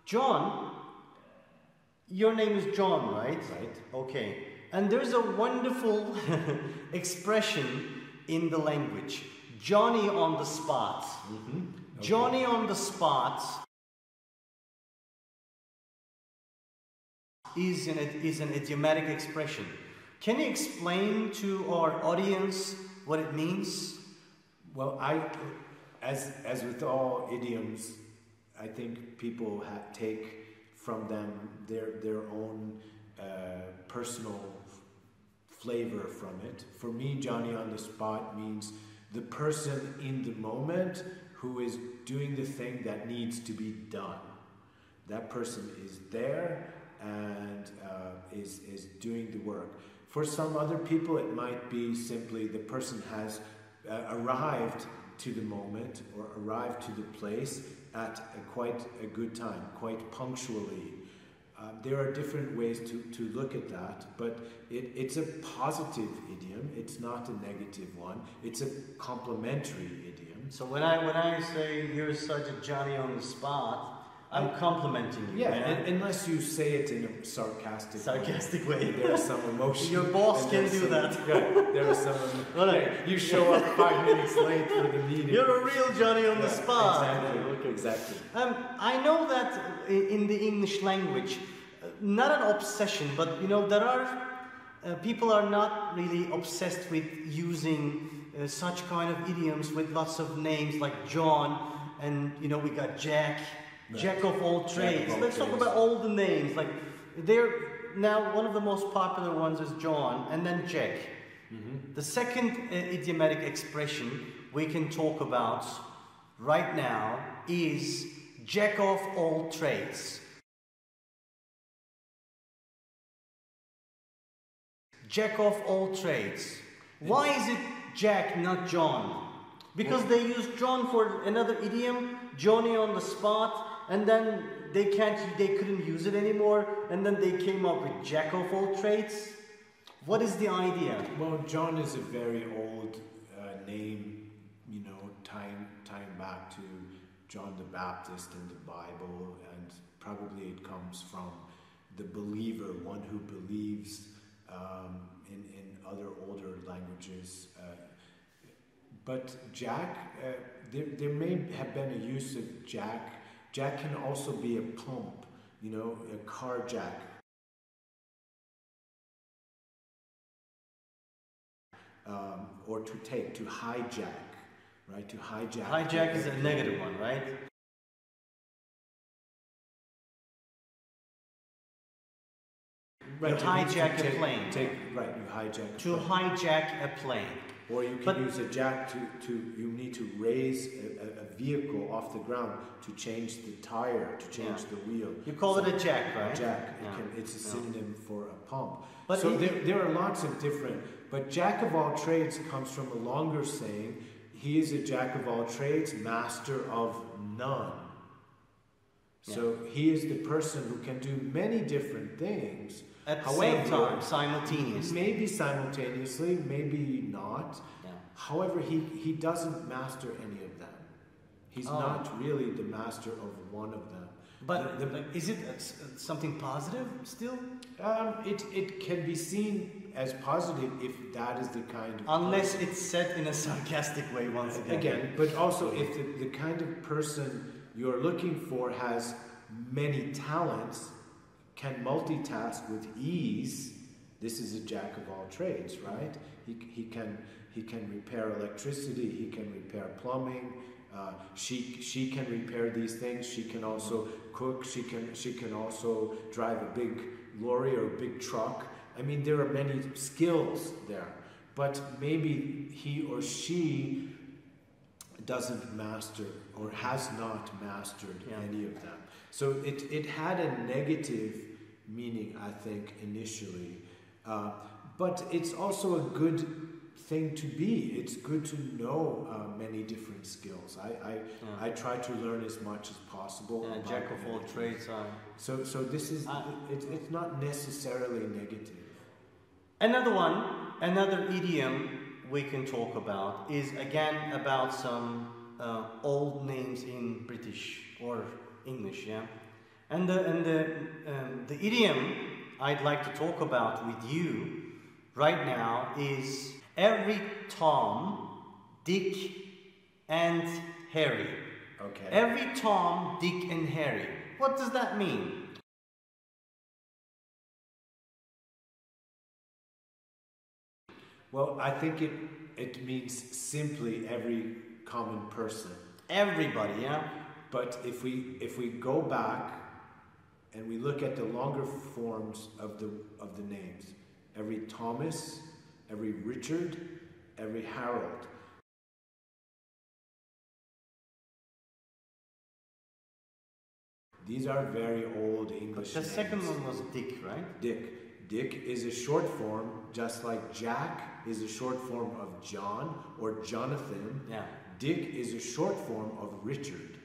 John, your name is John, right? Right. Okay. And there's a wonderful expression in the language. Johnny on the spot. Mm-hmm. Okay. Johnny on the spot is an idiomatic expression. Can you explain to our audience what it means? Well, as with all idioms, I think people take from them their own personal flavor from it. For me, Johnny on the spot means the person in the moment who is doing the thing that needs to be done. That person is there and is doing the work. For some other people, it might be simply the person has arrived to the moment or arrived to the place at quite a good time, quite punctually. There are different ways to look at that, but it's a positive idiom. It's not a negative one. It's a complimentary idiom. So when I say you're such a Johnny on the spot, I'm complimenting you. Yeah, unless you say it in a sarcastic way. There's some emotion. Your boss can do that. Right, there is some. You show up 5 minutes late for the meeting. You're a real Johnny on the spot. Exactly. Okay. Exactly. I know that in the English language, not an obsession, but there are people are not really obsessed with using such kind of idioms with lots of names like John, and we got Jack. Right. Jack of all trades. Let's talk about all the names. Like now, one of the most popular ones is John, and then Jack. Mm-hmm. The second idiomatic expression we can talk about right now is Jack of all trades. Jack of all trades. Why is it Jack, not John? Because they use John for another idiom, Johnny on the spot. And then they couldn't use it anymore, and then they came up with Jack of all trades. What is the idea? Well, John is a very old name, tying back to John the Baptist in the Bible, and probably it comes from the believer, one who believes in other older languages. But Jack, there may have been a use of Jack. Jack can also be a pump, a car jack. Or to hijack, right? To hijack. Hijack is a negative one, right? Right. You hijack a plane. You hijack. To hijack a plane. Or you can use a jack you need to raise a vehicle off the ground to change the tire, to change the wheel. You call it a jack, right? A jack. It's a synonym for a pump. But so there are lots of different, but jack of all trades comes from a longer saying, he is a jack of all trades, master of none. So he is the person who can do many different things. At the same time, simultaneously. Maybe simultaneously, maybe not. Yeah. However, he doesn't master any of them. He's not really the master of one of them. But is it something positive still? It can be seen as positive if that is the kind of Unless it's said in a sarcastic way once again. Again, but also if the kind of person you're looking for has many talents, can multitask with ease, this is a jack of all trades, right? He can repair electricity, he can repair plumbing, she can repair these things, she can also cook, she can also drive a big lorry or a big truck. I mean, there are many skills there, but maybe he or she doesn't master or has not mastered any of them. So it had a negative meaning, I think, initially. But it's also a good thing to be. It's good to know many different skills. I try to learn as much as possible. Jack of all trades. So this is, it's not necessarily negative. Another idiom we can talk about is again about some old names in British or English, And the idiom I'd like to talk about with you right now is every Tom, Dick, and Harry. Okay. Every Tom, Dick, and Harry. What does that mean? Well, I think it means simply every common person. Everybody, yeah? But if we go back and we look at the longer forms of the names, every Thomas, every Richard, every Harold. These are very old English The names. second one was Dick, right? Dick. Dick is a short form, just like Jack is a short form of John or Jonathan. Yeah. Dick is a short form of Richard.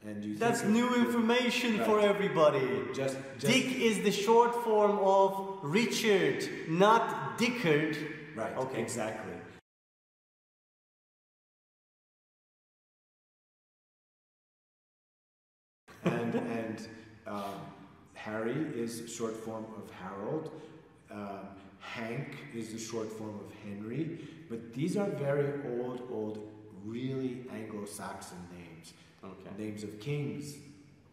And you That's new information for everybody. Just Dick is the short form of Richard, not Dickard. Right, Okay. exactly. And Harry is a short form of Harold. Hank is the short form of Henry. But these are very old, really Anglo-Saxon names. Okay. Names of kings,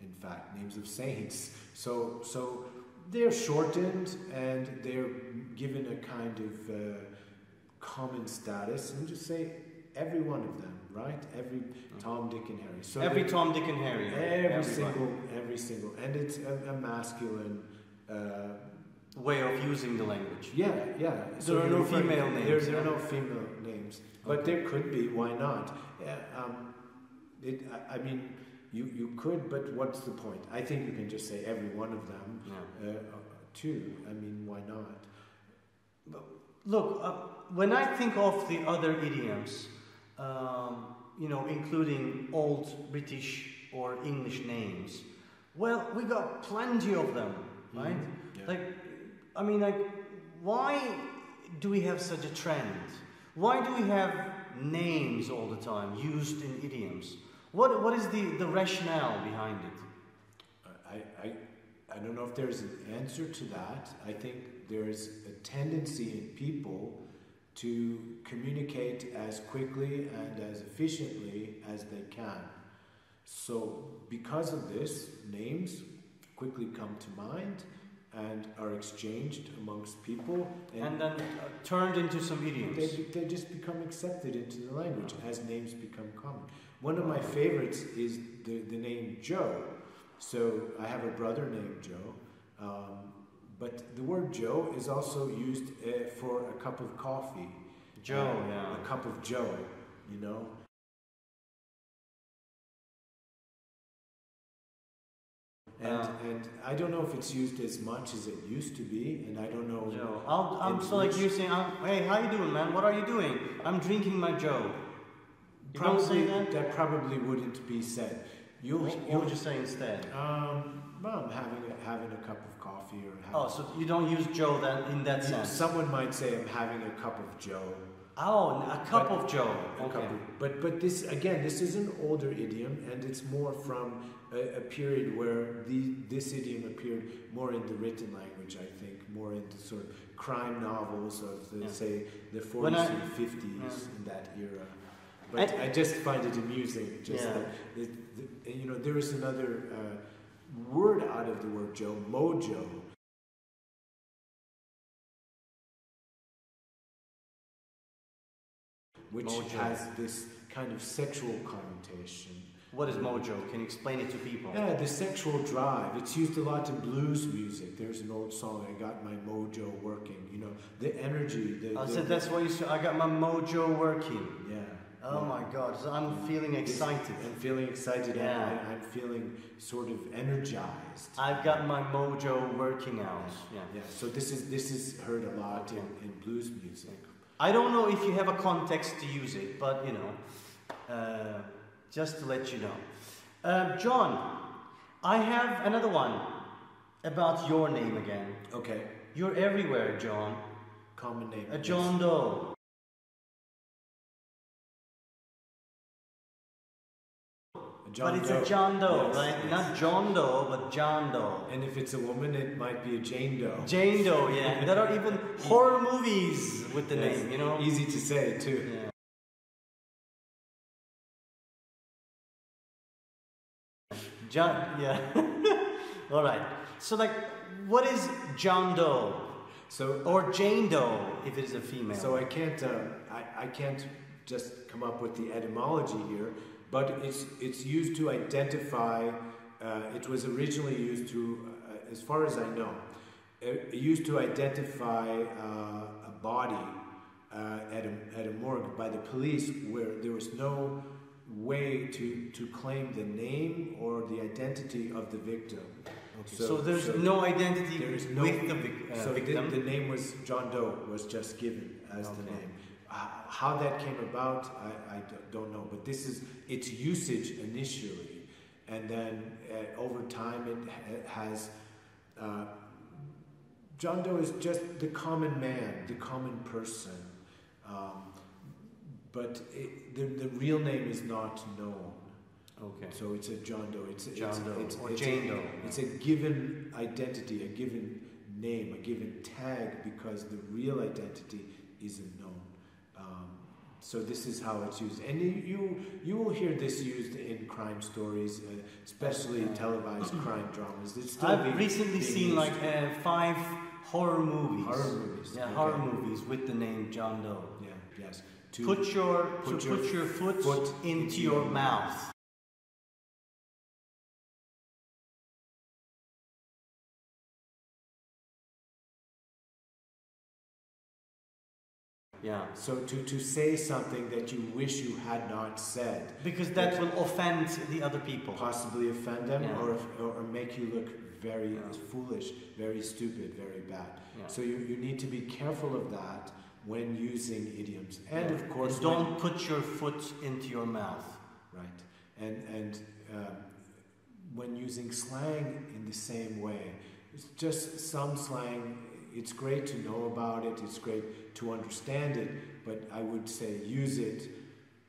in fact, names of saints. So they're shortened and they're given a kind of common status. And just say every one of them, right? Every Tom, Dick, and Harry. So every Tom, Dick, and Harry. Every single, and it's a masculine way of using the language. Yeah. So there are no female names. There are no female names, but there could be. Why not? I mean, you could, but what's the point? I think you can just say every one of them, too. I mean, why not? Look, when I think of the other idioms, including old British or English names, well, we got plenty of them, right? Yeah. Why do we have such a trend? Why do we have names all the time used in idioms? What is the rationale behind it? I don't know if there's an answer to that. I think there's a tendency in people to communicate as quickly and as efficiently as they can. So because of this, names quickly come to mind and are exchanged amongst people. And then turned into some idioms. They just become accepted into the language as names become common. One of my favorites is the name Joe. So I have a brother named Joe, but the word Joe is also used for a cup of coffee. Joe, yeah. A cup of Joe, you know. And I don't know if it's used as much as it used to be, and I don't know. Joe. I'm so like you saying, hey, how you doing, man? What are you doing? I'm drinking my Joe. You don't say that? That probably wouldn't be said. What would you say instead? Well, I'm having a cup of coffee or. So you don't use Joe in that sense. Someone might say I'm having a cup of Joe. Oh, a cup of Joe. Okay. But this is an older idiom, and it's more from a period where this idiom appeared more in the written language. I think more in the sort of crime novels of the say the 40s and 50s in that era. But I just find it amusing. That there is another word out of the word Joe, mojo. Which has this kind of sexual connotation. What is mojo? Can you explain it to people? Yeah, the sexual drive. It's used a lot in blues music. There's an old song, I got my mojo working. You know, the energy. So that's what you said, I got my mojo working. Yeah. Oh my God, so I'm feeling excited. I'm feeling excited and I'm feeling sort of energized. I've got my mojo working out. Yeah. So this is heard a lot in blues music. I don't know if you have a context to use it, but just to let you know. John, I have another one about your name again. Okay. You're everywhere, John. Common name. John Doe. But it's a John Doe, yes, right? Yes. Not John Doe, but John Doe. And if it's a woman, it might be a Jane Doe. Jane Doe, yeah. There are even horror movies with the name, you know? Easy to say, too. Yeah. John, yeah. All right. So, like, what is John Doe? So, Or Jane Doe, if it is a female. So I can't just come up with the etymology here, but it's used to identify. It was originally used to, as far as I know, used to identify a body at a morgue by the police, where there was no way to claim the name or the identity of the victim. Okay. So there's no identity with the victim. The name was John Doe was just given as the name. How that came about, I don't know. But this is its usage initially, and then over time it has. John Doe is just the common man, the common person. But the real name is not known. Okay. So it's a John Doe. It's Jane Doe. It's a given identity, a given name, a given tag, because the real identity isn't known. So this is how it's used, and you will hear this used in crime stories, especially televised crime dramas. I've recently seen like 5 horror movies. Horror movies. Yeah, horror movies with the name John Doe. Yeah. Yes. Put your foot into your mouth. Yeah. So to say something that you wish you had not said. Because that will offend the other people. Possibly offend them, or make you look very foolish, very stupid, very bad. Yeah. So you need to be careful of that when using idioms. And of course, and don't put your foot into your mouth. Right. And when using slang in the same way, it's just some slang. It's great to know about it, it's great to understand it, but I would say use it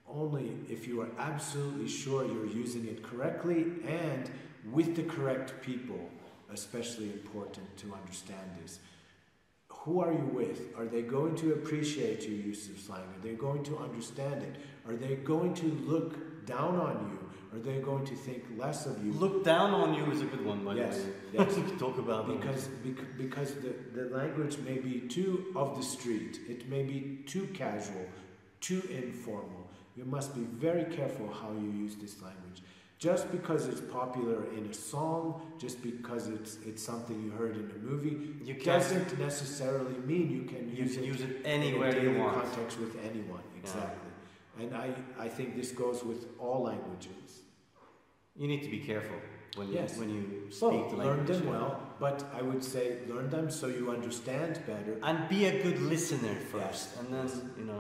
only if you are absolutely sure you're using it correctly and with the correct people. Especially important to understand this. Who are you with? Are they going to appreciate your use of slang? Are they going to understand it? Are they going to look down on you? Are they going to think less of you? Look down on you is a good one, by the way. Yes. We can talk about because the language may be too of the street. It may be too casual, too informal. You must be very careful how you use this language. Just because it's popular in a song, just because it's something you heard in a movie, doesn't necessarily mean you can use it anywhere in a you want. context with anyone. Exactly. Yeah. And I think this goes with all languages. You need to be careful when you speak the language. Learn them well, but I would say learn them so you understand better. And be a good listener first, and then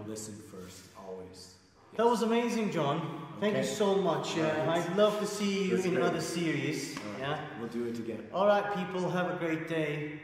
listen first always. That was amazing, John. Thank you so much. I'd love to see you in other series. We'll do it again. All right, people. Have a great day.